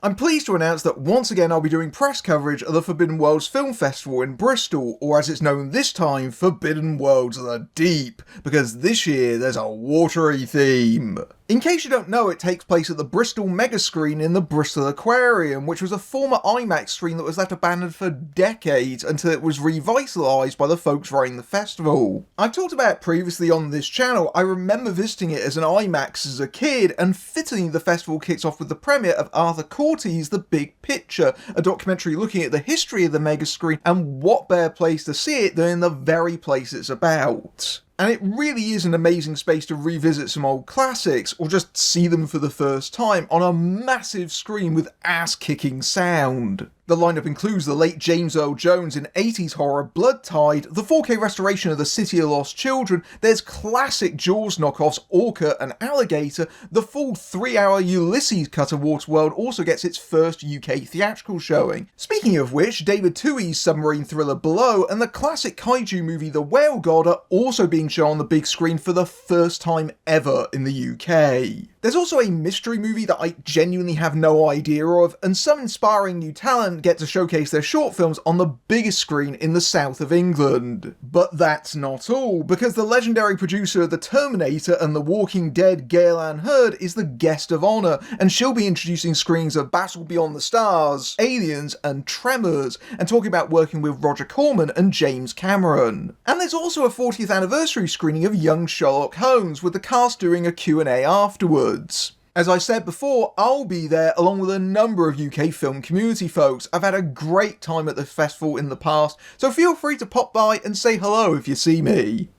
I'm pleased to announce that once again I'll be doing press coverage of the Forbidden Worlds Film Festival in Bristol, or as it's known this time, Forbidden Worlds of the Deep, because this year there's a watery theme. In case you don't know, it takes place at the Bristol Mega Screen in the Bristol Aquarium, which was a former IMAX screen that was left abandoned for decades until it was revitalised by the folks running the festival. I've talked about it previously on this channel. I remember visiting it as an IMAX as a kid, and fittingly the festival kicks off with the premiere of Arthur Cortey's The Big Picture, a documentary looking at the history of the mega screen, and what better place to see it than in the very place it's about. And it really is an amazing space to revisit some old classics, or just see them for the first time on a massive screen with ass-kicking sound. The lineup includes the late James Earl Jones in 80s horror Blood Tide, the 4K restoration of The City of Lost Children, there's classic Jaws knockoffs Orca and Alligator, the full 3-hour Ulysses cut of Waterworld also gets its first UK theatrical showing. Speaking of which, David Tui's submarine thriller Below and the classic kaiju movie The Whale God are also being shown on the big screen for the first time ever in the UK. There's also a mystery movie that I genuinely have no idea of, and some inspiring new talent get to showcase their short films on the biggest screen in the south of England. But that's not all, because the legendary producer of The Terminator and The Walking Dead, Gail Ann Hurd, is the guest of honour, and she'll be introducing screenings of Battle Beyond the Stars, Aliens, and Tremors, and talking about working with Roger Corman and James Cameron. And there's also a 40th anniversary screening of Young Sherlock Holmes, with the cast doing a Q&A afterwards. As I said before, I'll be there along with a number of UK film community folks. I've had a great time at the festival in the past, so feel free to pop by and say hello if you see me.